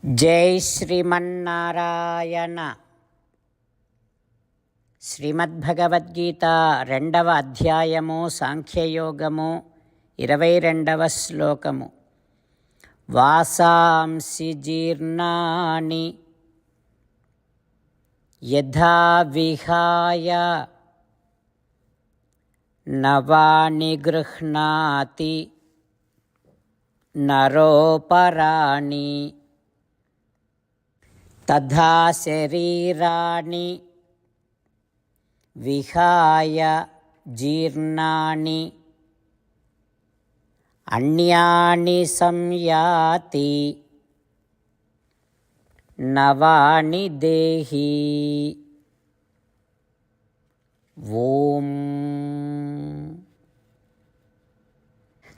జై శ్రీమన్నారాయణ. శ్రీమద్భగవద్గీత 2వ అధ్యాయము సాంఖ్యయోగము 22వ శ్లోకము. వాసాంసి జీర్ణాని యథా విహాయ నవాని గృహ్ణాతి నరోపరాణి తథా శరీరాణి విహాయ జీర్ణాని అన్యాని సంయాతి నవాని దేహి. ఓం.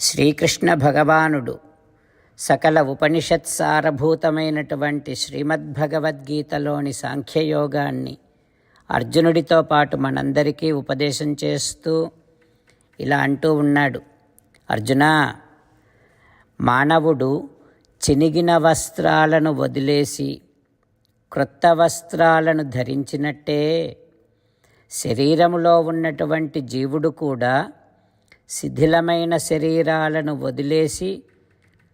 శ్రీకృష్ణ భగవానుడు సకల ఉపనిషత్ సారభూతమైనటువంటి శ్రీమద్భగవద్గీతలోని సాంఖ్యయోగాన్ని అర్జునుడితో పాటు మనందరికీ ఉపదేశం చేస్తూ ఇలా అంటూ ఉన్నాడు. అర్జునా, మానవుడు చినిగిన వస్త్రాలను వదిలేసి క్రొత్త వస్త్రాలను ధరించినట్టే శరీరములో ఉన్నటువంటి జీవుడు కూడా శిథిలమైన శరీరాలను వదిలేసి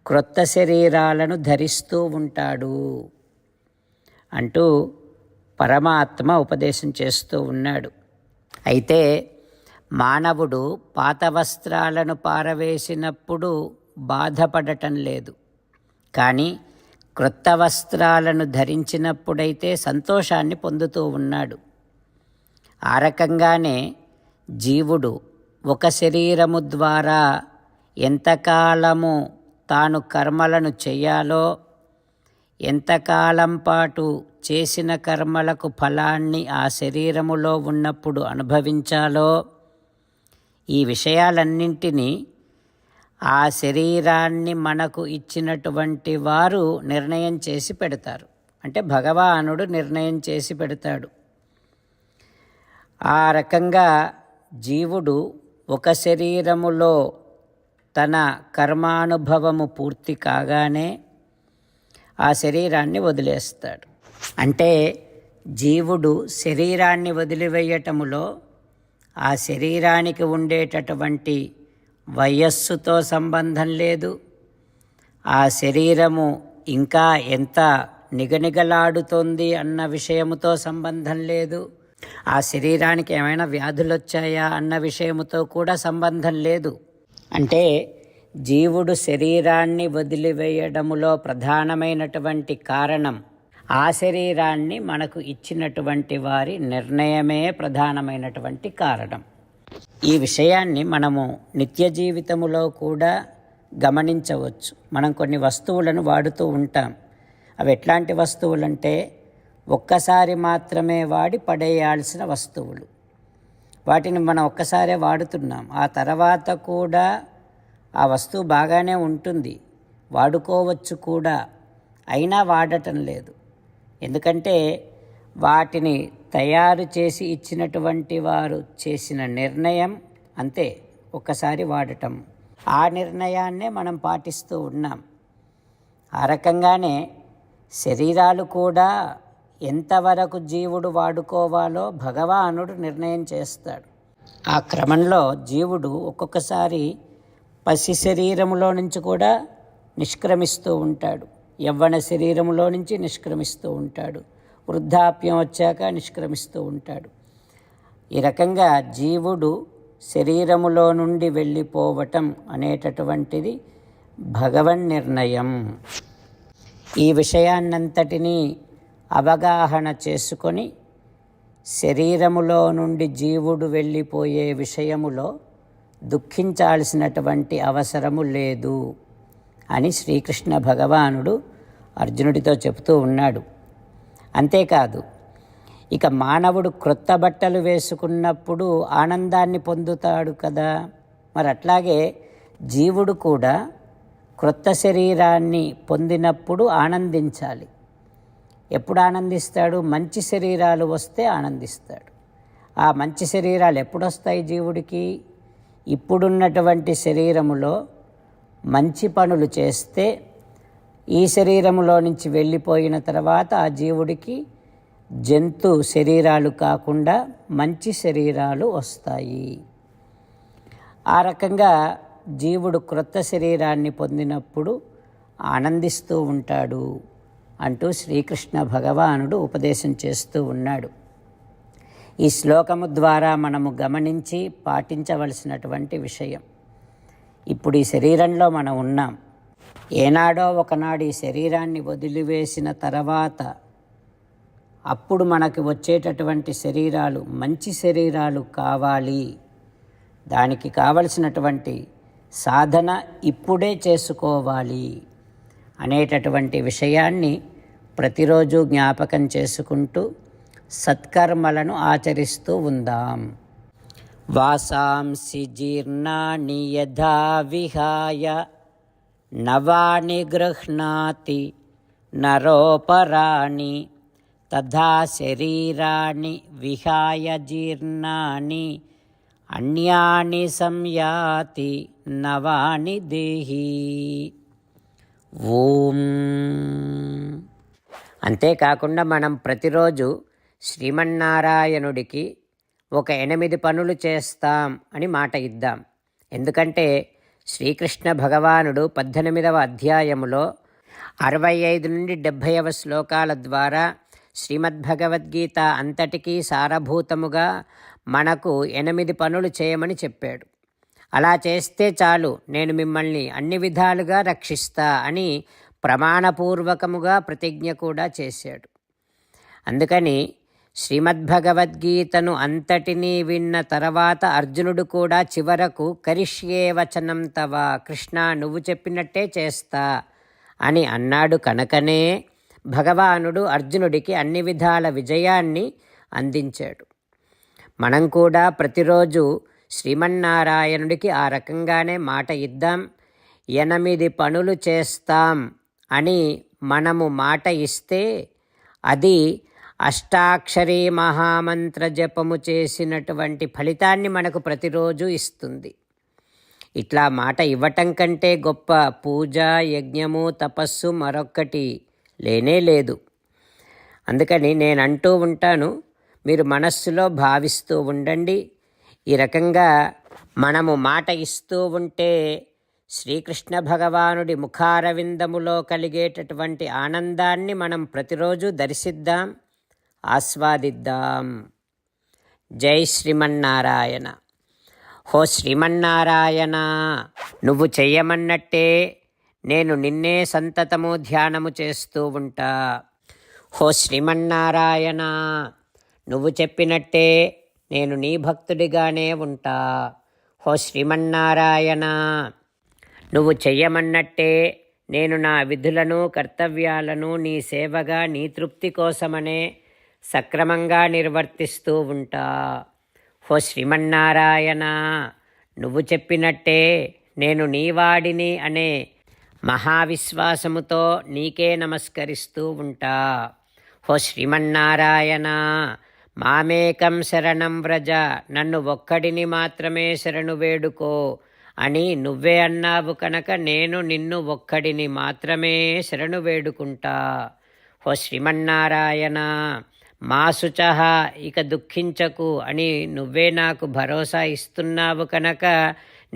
క్రొత్త శరీరాలను ధరిస్తూ ఉంటాడు అంటూ పరమాత్మ ఉపదేశం చేస్తూ ఉన్నాడు. అయితే మానవుడు పాత వస్త్రాలను పారవేసినప్పుడు బాధపడటం లేదు, కానీ క్రొత్త వస్త్రాలను ధరించినప్పుడైతే సంతోషాన్ని పొందుతూ ఉన్నాడు. ఆ రకంగానే జీవుడు ఒక శరీరము ద్వారా ఎంతకాలము తాను కర్మలను చేయాలో, ఎంతకాలం పాటు చేసిన కర్మలకు ఫలాన్ని ఆ శరీరములో ఉన్నప్పుడు అనుభవించాలో, ఈ విషయాలన్నింటినీ ఆ శరీరాన్ని మనకు ఇచ్చినటువంటి వారు నిర్ణయం చేసి పెడతారు. అంటే భగవానుడు నిర్ణయం చేసి పెడతాడు. ఆ రకంగా జీవుడు ఒక శరీరములో తన కర్మానుభవము పూర్తి కాగానే ఆ శరీరాన్ని వదిలేస్తాడు. అంటే జీవుడు శరీరాన్ని వదిలివేయటములో ఆ శరీరానికి ఉండేటటువంటి వయస్సుతో సంబంధం లేదు, ఆ శరీరము ఇంకా ఎంత నిగనిగలాడుతోంది అన్న విషయముతో సంబంధం లేదు, ఆ శరీరానికి ఏమైనా వ్యాధులు వచ్చాయా అన్న విషయముతో కూడా సంబంధం లేదు. అంటే జీవుడు శరీరాన్ని వదిలివేయడములో ప్రధానమైనటువంటి కారణం ఆ శరీరాన్ని మనకు ఇచ్చినటువంటి వారి నిర్ణయమే ప్రధానమైనటువంటి కారణం. ఈ విషయాన్ని మనము నిత్య జీవితములో కూడా గమనించవచ్చు. మనం కొన్ని వస్తువులను వాడుతూ ఉంటాం. అవి ఎట్లాంటి వస్తువులంటే ఒక్కసారి మాత్రమే వాడి పడేయాల్సిన వస్తువులు. వాటిని మనం ఒక్కసారే వాడుతున్నాం, ఆ తర్వాత కూడా ఆ వస్తువు బాగానే ఉంటుంది, వాడుకోవచ్చు కూడా, అయినా వాడటం లేదు. ఎందుకంటే వాటిని తయారు చేసి ఇచ్చినటువంటి వారు చేసిన నిర్ణయం అంతే, ఒక్కసారి వాడటం. ఆ నిర్ణయాన్నే మనం పాటిస్తూ ఉన్నాం. ఆ రకంగానే శరీరాలు కూడా ఎంతవరకు జీవుడు వాడుకోవాలో భగవానుడు నిర్ణయం చేస్తాడు. ఆ క్రమంలో జీవుడు ఒక్కొక్కసారి పసి శరీరములో నుంచి కూడా నిష్క్రమిస్తూ ఉంటాడు, యవ్వన శరీరములో నుంచి నిష్క్రమిస్తూ ఉంటాడు, వృద్ధాప్యం వచ్చాక నిష్క్రమిస్తూ ఉంటాడు. ఈ రకంగా జీవుడు శరీరములో నుండి వెళ్ళిపోవటం అనేటటువంటిది భగవన్ నిర్ణయం. ఈ విషయాన్నంతటినీ అవగాహన చేసుకొని శరీరములో నుండి జీవుడు వెళ్ళిపోయే విషయములో దుఃఖించాల్సినటువంటి అవసరము లేదు అని శ్రీకృష్ణ భగవానుడు అర్జునుడితో చెబుతూ ఉన్నాడు. అంతేకాదు, ఇక మానవుడు క్రొత్త బట్టలు వేసుకున్నప్పుడు ఆనందాన్ని పొందుతాడు కదా, మరి అట్లాగే జీవుడు కూడా క్రొత్త శరీరాన్ని పొందినప్పుడు ఆనందించాలి. ఎప్పుడు ఆనందిస్తాడు? మంచి శరీరాలు వస్తే ఆనందిస్తాడు. ఆ మంచి శరీరాలు ఎప్పుడు వస్తాయి జీవుడికి? ఇప్పుడున్నటువంటి శరీరములో మంచి పనులు చేస్తే ఈ శరీరములో నుంచి వెళ్ళిపోయిన తర్వాత ఆ జీవుడికి జంతు శరీరాలు కాకుండా మంచి శరీరాలు వస్తాయి. ఆ రకంగా జీవుడు క్రొత్త శరీరాన్ని పొందినప్పుడు ఆనందిస్తూ ఉంటాడు అంటూ శ్రీకృష్ణ భగవానుడు ఉపదేశం చేస్తూ ఉన్నాడు. ఈ శ్లోకము ద్వారా మనము గమనించి పాటించవలసినటువంటి విషయం, ఇప్పుడు ఈ శరీరంలో మనం ఉన్నాం. ఏనాడో ఒకనాడు ఈ శరీరాన్ని వదిలివేసిన తర్వాత అప్పుడు మనకు వచ్చేటటువంటి శరీరాలు మంచి శరీరాలు కావాలి. దానికి కావలసినటువంటి సాధన ఇప్పుడే చేసుకోవాలి అనేటటువంటి విషయాన్ని ప్రతిరోజు జ్ఞాపకం చేసుకుంటూ సత్కర్మలను ఆచరిస్తూ ఉందాం. వాసాంసి జీర్ణాని యథా విహాయ నవాని గృహ్ణాతి నరోపరాణి తథా శరీరాణి విహాయ జీర్ణాని అన్యాని సంయాతి నవాని దేహి. ఓం. అంతేకాకుండా మనం ప్రతిరోజు శ్రీమన్నారాయణుడికి ఒక 8 పనులు చేస్తాం అని మాట ఇద్దాం. ఎందుకంటే శ్రీకృష్ణ భగవానుడు 18వ అధ్యాయములో 65 నుండి 70వ శ్లోకాల ద్వారా శ్రీమద్భగవద్గీత అంతటికీ సారభూతముగా మనకు 8 పనులు చేయమని చెప్పాడు. అలా చేస్తే చాలు, నేను మిమ్మల్ని అన్ని విధాలుగా రక్షిస్తా అని ప్రమాణపూర్వకముగా ప్రతిజ్ఞ కూడా చేశాడు. అందుకని శ్రీమద్భగవద్గీతను అంతటినీ విన్న తర్వాత అర్జునుడు కూడా చివరకు కరిష్యే వచనం తవ, కృష్ణ నువ్వు చెప్పినట్టే చేస్తా అని అన్నాడు. కనుకనే భగవానుడు అర్జునుడికి అన్ని విధాల విజయాన్ని అందించాడు. మనం కూడా ప్రతిరోజు శ్రీమన్నారాయణుడికి ఆ రకంగానే మాట ఇద్దాం. 8 పనులు చేస్తాం అని మనము మాట ఇస్తే అది అష్టాక్షరీ మహామంత్ర జపము చేసినటువంటి ఫలితాన్ని మనకు ప్రతిరోజు ఇస్తుంది. ఇట్లా మాట ఇవ్వటం కంటే గొప్ప పూజ, యజ్ఞము, తపస్సు మరొక్కటి లేనే లేదు. అందుకని నేను అంటూ ఉంటాను, మీరు మనస్సులో భావిస్తూ ఉండండి. ఈ రకంగా మనము మాట ఇస్తూ ఉంటే శ్రీకృష్ణ భగవానుడి ముఖారవిందములో కలిగేటటువంటి ఆనందాన్ని మనం ప్రతిరోజు దర్శిద్దాం, ఆస్వాదిద్దాం. జై శ్రీమన్నారాయణ. హో శ్రీమన్నారాయణ, నువ్వు చెయ్యమన్నట్టే నేను నిన్నే సంతతము ధ్యానము చేస్తూ ఉంటా. హో శ్రీమన్నారాయణ, నువ్వు చెప్పినట్టే నేను నీ భక్తుడిగానే ఉంటా. హో శ్రీమన్నారాయణ, నువ్వు చెయ్యమన్నట్టే నేను నా విధులను కర్తవ్యాలను నీ సేవగా నీ తృప్తి కోసమనే సక్రమంగా నిర్వర్తిస్తూ ఉంటా. హో శ్రీమన్నారాయణ, నువ్వు చెప్పినట్టే నేను నీవాడిని అనే మహావిశ్వాసముతో నీకే నమస్కరిస్తూ ఉంటా. హో శ్రీమన్నారాయణ, మామేకం శరణం వ్రజ, నన్ను ఒక్కడిని మాత్రమే శరణు వేడుకో అని నువ్వే అన్నావు కనుక నేను నిన్ను ఒక్కడిని మాత్రమే శరణు వేడుకుంటా. హో శ్రీమన్నారాయణ, మా శుచః, ఇక దుఃఖించకు అని నువ్వే నాకు భరోసా ఇస్తున్నావు కనుక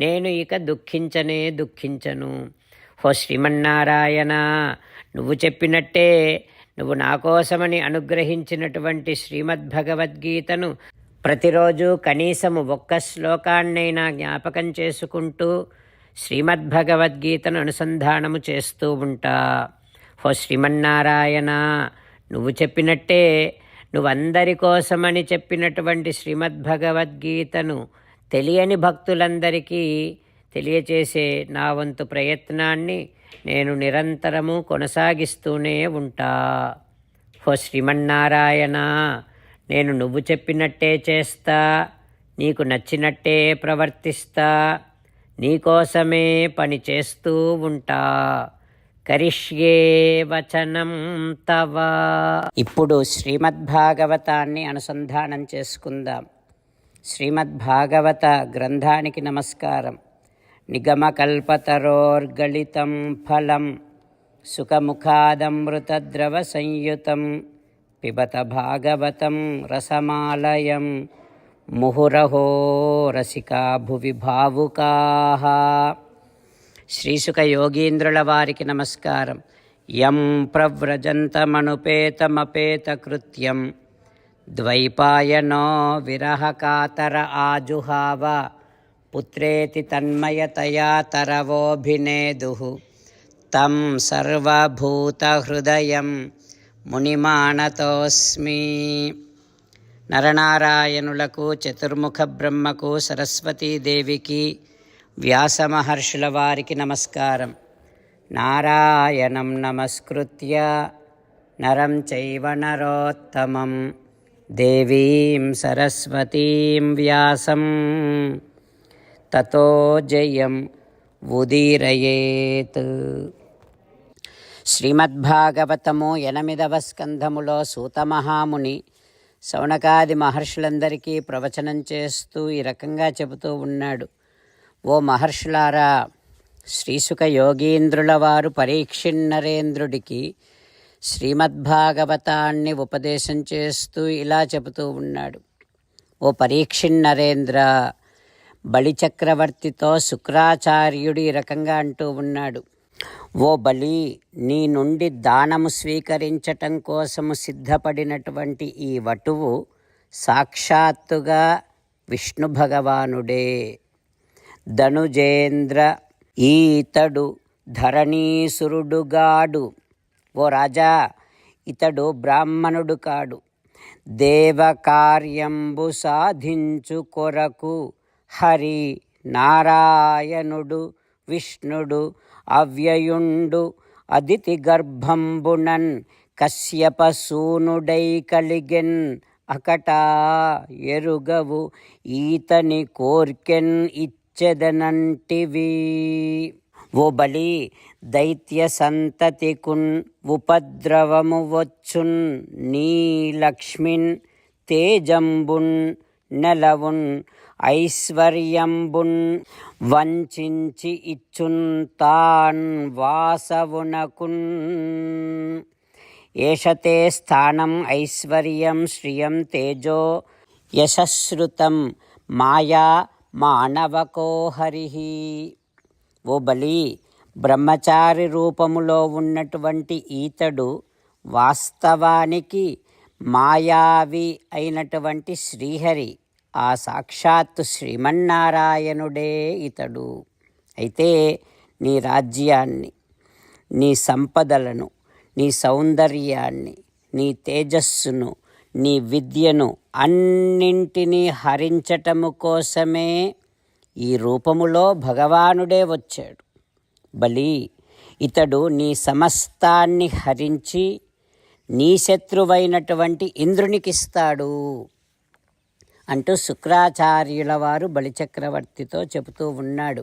నేను ఇక దుఃఖించను. హో శ్రీమన్నారాయణ, నువ్వు చెప్పినట్టే నువ్వు నా కోసమని అనుగ్రహించినటువంటి శ్రీమద్భగవద్గీతను ప్రతిరోజు కనీసము 1 శ్లోకాన్నైనా జ్ఞాపకం చేసుకుంటూ శ్రీమద్భగవద్గీతను అనుసంధానము చేస్తూ ఉంటా. హో శ్రీమన్నారాయణ, నువ్వు చెప్పినట్టే నువ్వందరి కోసమని చెప్పినటువంటి శ్రీమద్భగవద్గీతను తెలియని భక్తులందరికీ తెలియచేసే నా వంతు ప్రయత్నాన్ని నేను నిరంతరము కొనసాగిస్తూనే ఉంటా. హో శ్రీమన్నారాయణ, నేను నువ్వు చెప్పినట్టే చేస్తా, నీకు నచ్చినట్టే ప్రవర్తిస్తా, నీకోసమే పని చేస్తూ ఉంటా. కరిష్యే వచనం తవ. ఇప్పుడు శ్రీమద్భాగవతాన్ని అనుసంధానం చేసుకుందాం. శ్రీమద్భాగవత గ్రంథానికి నమస్కారం. నిగమకల్పతరోర్గళితం ఫలం సుఖముఖాదమృతద్రవసంయుతం పిబత భాగవతం రసమాలయం ముహురహో రసికా భువి భావుకాః. శ్రీసుఖ యోగీంద్రుల వారికి నమస్కారం. యం ప్రవ్రజంతమనుపేతమపేతకృత్యం ద్వైపాయనో విరహకాతర ఆజుహావ పుత్రేతి తన్మయతయా తరవోభినేదుః తం సర్వభూతహృదయం మునిమానతోస్మి. నరనారాయణులకు, చతుర్ముఖ బ్రహ్మకు, సరస్వతీదేవికి, వ్యాసమహర్షుల వారికి నమస్కారం. నారాయణం నమస్కృత్య నరం చైవ నరోత్తమం దేవీం సరస్వతీం వ్యాసం తతో జయం ఉదీరయేత్. శ్రీమద్భాగవతము 8వ స్కంధములో సూతమహాముని శౌనకాది మహర్షులందరికీ ప్రవచనం చేస్తూ ఈ రకంగా చెబుతూ ఉన్నాడు. ఓ మహర్షులారా, శ్రీసుఖ యోగీంద్రుల వారు పరీక్షిన్నరేంద్రుడికి శ్రీమద్భాగవతాన్ని ఉపదేశం చేస్తూ ఇలా చెబుతూ ఉన్నాడు. ఓ పరీక్షిన్నరేంద్ర, బలిచక్రవర్తితో శుక్రాచార్యుడు ఈ రకంగా అంటూ ఉన్నాడు. ఓ బలి, నీ నుండి దానము స్వీకరించటం కోసము సిద్ధపడినటువంటి ఈ వటువు సాక్షాత్తుగా విష్ణు భగవానుడే. ధనుజేంద్ర, ఈతడు ధరణీసురుడుగాడు. ఓ రాజా, ఇతడు బ్రాహ్మణుడు కాడు. దేవకార్యంబు సాధించు కొరకు హరి నారాయణుడు విష్ణుడు అవ్యయుండు అదితి గర్భంబునన్ కశ్యపసూనుడై కలిగెన్ అకటా ఎరుగవు ఈతని కోర్కెన్ ఇచ్చెదనంటివి. ఓ బలి, దైత్య సంతతికున్ ఉపద్రవము వచ్చున్ నీ లక్ష్మిన్ తేజంబున్ నెలవున్ ఐశ్వర్యంబున్ వంచించి ఇచ్చున్ తాన్ వాసవునకున్. ఏషతే స్థానం ఐశ్వర్యం శ్రియం తేజో యశశ్రుతం మాయా మానవకో హరిః. ఓ బలి, బ్రహ్మచారి రూపములో ఉన్నటువంటి ఈతడు వాస్తవానికి మాయావి అయినటువంటి శ్రీహరి, ఆ సాక్షాత్తు శ్రీమన్నారాయణుడే ఇతడు. అయితే నీ రాజ్యాన్ని, నీ సంపదలను, నీ సౌందర్యాన్ని, నీ తేజస్సును, నీ విద్యను అన్నింటినీ హరించటము కోసమే ఈ రూపములో భగవానుడే వచ్చాడు. బలి, ఇతడు నీ సమస్తాన్ని హరించి నీ శత్రువైనటువంటి ఇంద్రునికిస్తాడు అంటూ శుక్రాచార్యుల వారు బలిచక్రవర్తితో చెబుతూ ఉన్నాడు.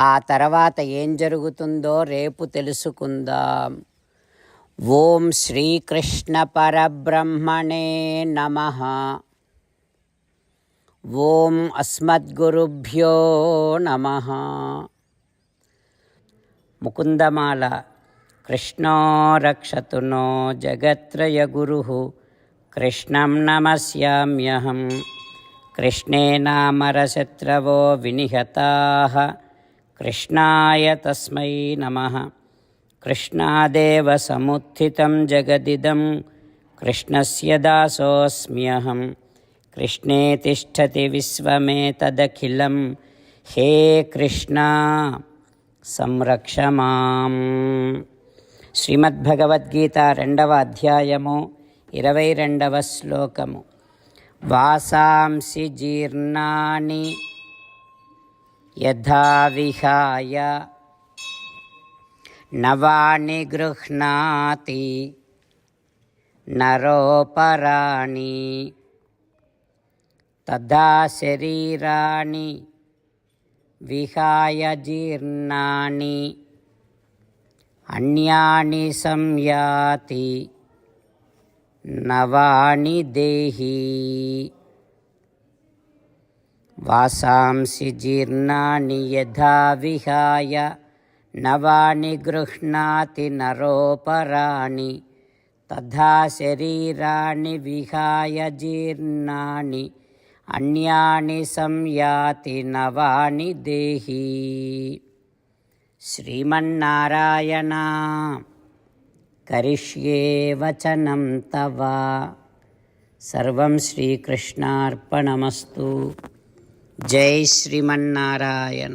ఆ తర్వాత ఏం జరుగుతుందో రేపు తెలుసుకుందాం. ఓం శ్రీకృష్ణ పరబ్రహ్మణే నమః. ఓం అస్మద్గురుభ్యో నమః. ముకుందమాల. కృష్ణో రక్షతు నో జగత్రయ గురుః కృష్ణం నమస్యామ్యహం. కృష్ణే నామరశత్రవో వినిహతాః కృష్ణాయ తస్మై నమః. కృష్ణాదేవ సముత్థితం జగదిదం కృష్ణస్య దాసోऽస్మ్యహం. కృష్ణే తిష్టతి విశ్వమేతదఖిలం హే కృష్ణ సంరక్ష మాం. శ్రీమద్భగవద్గీత 2వ అధ్యాయము 22వ శ్లోకము. వాసాంసి జీర్ణాని యథా విహాయ నవాని గృహ్ణాతి నరోపరాణి తదా శరీరాణి విహాయ జీర్ణాని అన్యాని సంయాతి నవాని దేహి. వాసాంసి జీర్ణాని యథా విహాయ నవాని గృహ్ణాతి నరోపరాణి తథా శరీరాణి విహాయ జీర్ణాని అన్యాని సంయాతి నవాని దేహి. శ్రీమన్నారాయణ కరిష్యే వచనం తవ. సర్వం శ్రీకృష్ణార్పణమస్తు. జై శ్రీమన్నారాయణ.